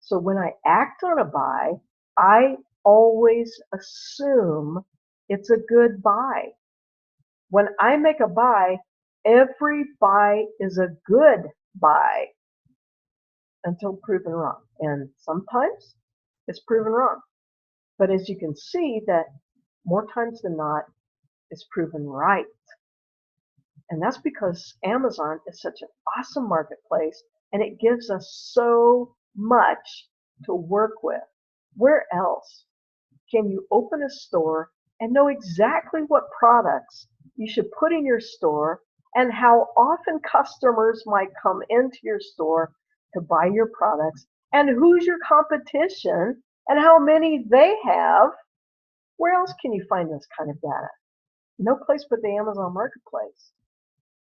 So when I act on a buy, I always assume it's a good buy. When I make a buy, every buy is a good buy until proven wrong. And sometimes it's proven wrong. But as you can see, that more times than not, it's proven right. And that's because Amazon is such an awesome marketplace, and it gives us so much to work with. Where else can you open a store and know exactly what products you should put in your store and how often customers might come into your store to buy your products and who's your competition and how many they have? Where else can you find this kind of data? No place but the Amazon Marketplace.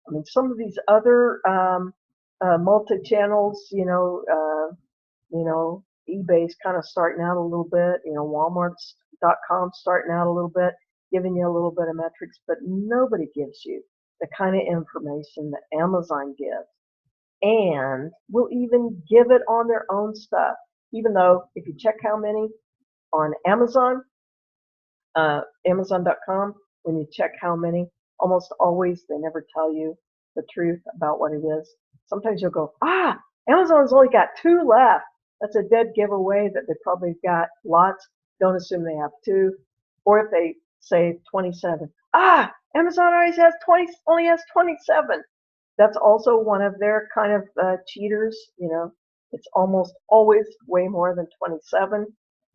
I mean, some of these other multi-channels, eBay's kind of starting out a little bit, Walmart's.com starting out a little bit, giving you a little bit of metrics, but nobody gives you the kind of information that Amazon gives. And will even give it on their own stuff, even though if you check how many on Amazon, Amazon.com, when you check how many, almost always they never tell you the truth about what it is. Sometimes you'll go, Amazon's only got 2 left. That's a dead giveaway that they probably got lots. Don't assume they have 2. Or if they say 27, Amazon only has 27. That's also one of their kind of cheaters. It's almost always way more than 27.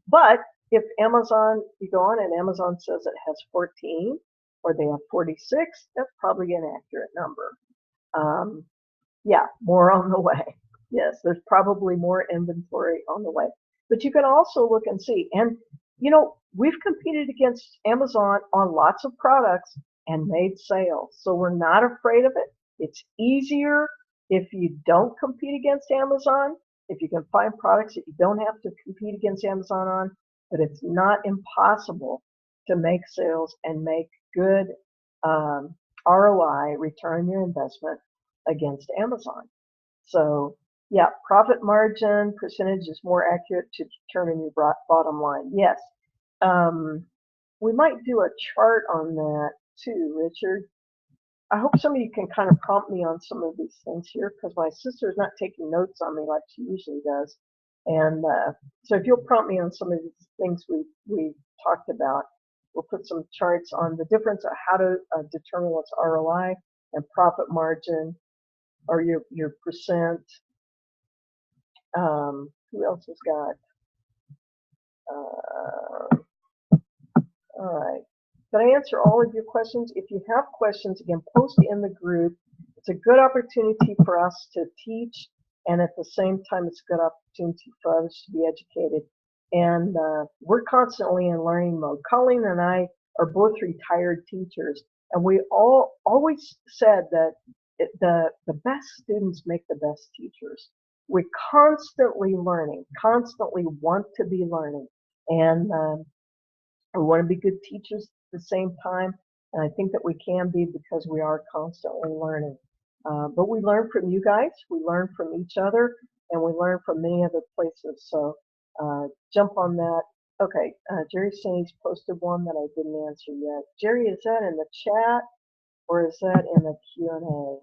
But if you go on and Amazon says it has 14 or they have 46, that's probably an accurate number. Yeah, more on the way. Yes, there's probably more inventory on the way. But you can also look and see. And, we've competed against Amazon on lots of products and made sales. So we're not afraid of it. It's easier if you don't compete against Amazon, if you can find products that you don't have to compete against Amazon on, but it's not impossible to make sales and make good ROI, return your investment, against Amazon. So yeah, profit margin percentage is more accurate to determine your bottom line. Yes. We might do a chart on that too, Richard. I hope some of you can kind of prompt me on some of these things here because my sister's not taking notes on me like she usually does. And so if you'll prompt me on some of these things we talked about, we'll put some charts on the difference of how to determine what's ROI and profit margin or your percent. Who else has got? All right. Did I answer all of your questions? If you have questions, again, post in the group. It's a good opportunity for us to teach, and at the same time, it's a good opportunity for others to be educated. And we're constantly in learning mode. Colleen and I are both retired teachers, and we all always said that the best students make the best teachers. We're constantly learning, constantly want to be learning, and we want to be good teachers at the same time, and I think that we can be because we are constantly learning. But we learn from you guys, we learn from each other, and we learn from many other places. So jump on that. Okay, Jerry's saying he's posted one that I didn't answer yet. Jerry, is that in the chat or is that in the Q&A?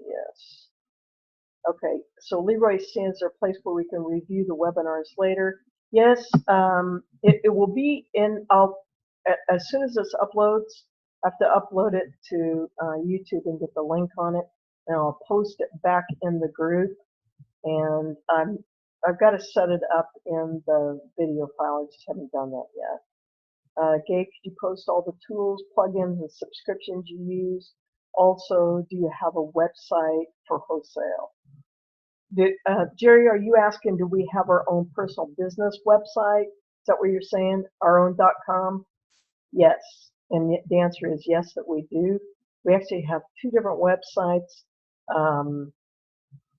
Yes. Okay, so Leroy's saying, is there a place where we can review the webinars later? Yes, it will be in, as soon as this uploads, I have to upload it to YouTube and get the link on it, and I'll post it back in the group, and I've got to set it up in the video file, I just haven't done that yet. Gabe, could you post all the tools, plugins, and subscriptions you use? Also, do you have a website for wholesale? Jerry, are you asking, do we have our own personal business website? Is that what you're saying? Our own.com? Yes. And the answer is yes, that we do. We actually have two different websites.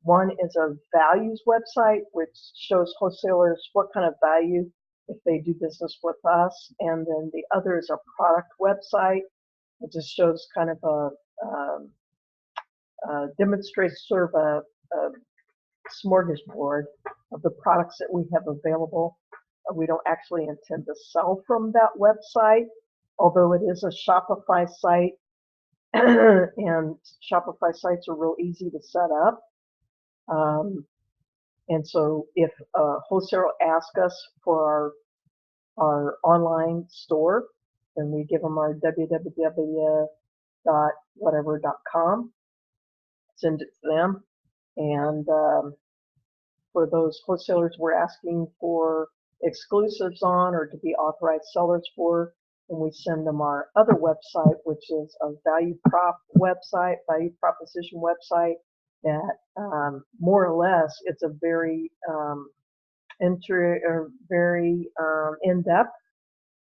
One is a values website, which shows wholesalers what kind of value if they do business with us. And then the other is a product website. It just shows kind of demonstrates sort of a smorgasbord of the products that we have available. We don't actually intend to sell from that website, although it is a Shopify site, and Shopify sites are real easy to set up. And so if a wholesaler asks us for our online store, then we give them our www.whatever.com, send it to them. And for those wholesalers we're asking for exclusives on or to be authorized sellers for, and we send them our other website, which is a value proposition website that more or less it's a very in-depth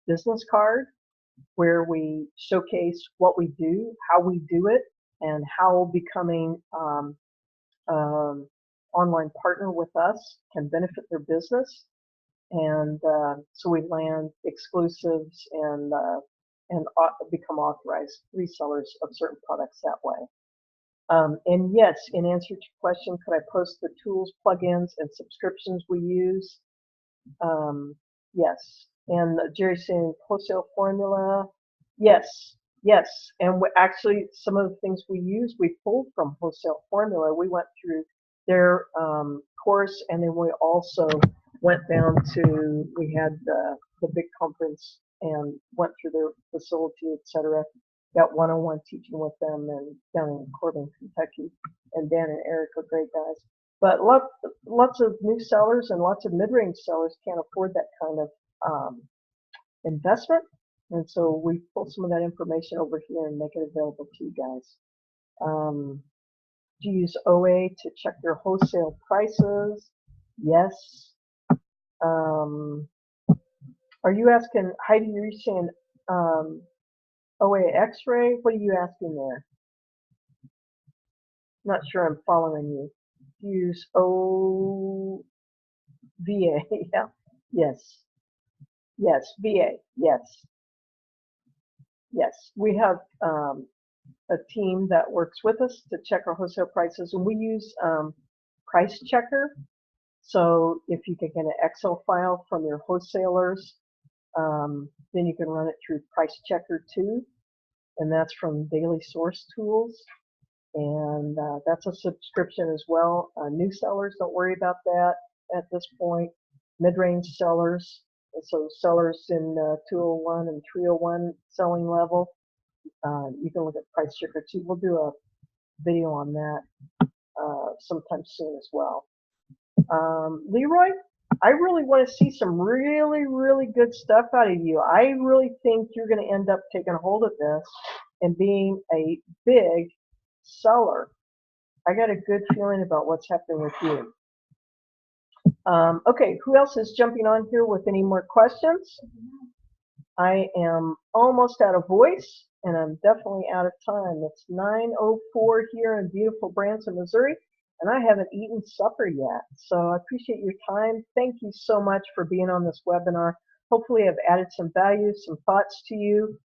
business card where we showcase what we do, how we do it, and how becoming online partner with us can benefit their business. And so we land exclusives and become authorized resellers of certain products that way. And yes, in answer to your question, could I post the tools, plugins, and subscriptions we use? Yes. And Jerry's saying wholesale formula. Yes, yes. And actually, some of the things we use, we pulled from wholesale formula. We went through their course, and then we also went down to, we had the big conference and went through their facility, etc. Got one-on-one teaching with them and down in Corbin, Kentucky. And Dan and Eric are great guys. But lots of new sellers and lots of mid-range sellers can't afford that kind of investment. And so we pull some of that information over here and make it available to you guys. Do you use OA to check your wholesale prices? Yes. Are you asking, Heidi, you're saying OA X-ray? What are you asking there? Not sure I'm following you. Do you use OVA? Yeah. Yes. Yes. VA. Yes. Yes. We have a team that works with us to check our wholesale prices, and we use Price Checker. So if you can get an Excel file from your wholesalers, Then you can run it through Price Checker too, and that's from Daily Source Tools. And that's a subscription as well. New sellers, don't worry about that at this point. Mid-range sellers, so sellers in 201 and 301 selling level, you can look at Price Checker too. We'll do a video on that sometime soon as well. Leroy, I really want to see some really, really good stuff out of you. I really think you're going to end up taking hold of this and being a big seller. I got a good feeling about what's happening with you. Okay, who else is jumping on here with any more questions? I am almost out of voice, and I'm definitely out of time. It's 9:04 here in beautiful Branson, Missouri, and I haven't eaten supper yet. So I appreciate your time. Thank you so much for being on this webinar. Hopefully I've added some value, some thoughts to you.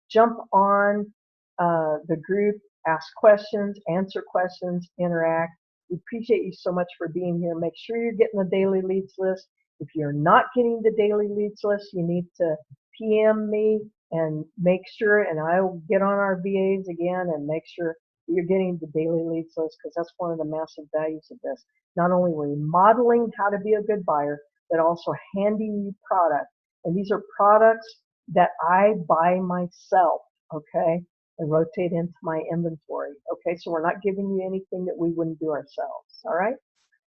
Jump on the group, ask questions, answer questions, interact. We appreciate you so much for being here. Make sure you're getting the daily leads list. If you're not getting the daily leads list, you need to PM me and make sure, and I'll get on our VAs again and make sure you're getting the daily leads list, because that's one of the massive values of this. Not only are we modeling how to be a good buyer, but also handing you product. And these are products that I buy myself, okay, and rotate into my inventory. Okay, so we're not giving you anything that we wouldn't do ourselves. All right.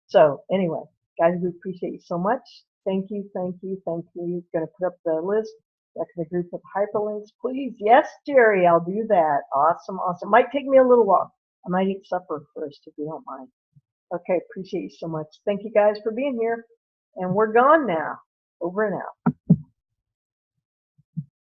So anyway, guys, we appreciate you so much. Thank you, thank you, thank you. Going to put up the list, back to the group with hyperlinks, please. Yes, Jerry, I'll do that. Awesome, awesome. Might take me a little while. I might eat supper first if you don't mind. Okay, appreciate you so much. Thank you guys for being here. And we're gone now. Over and out.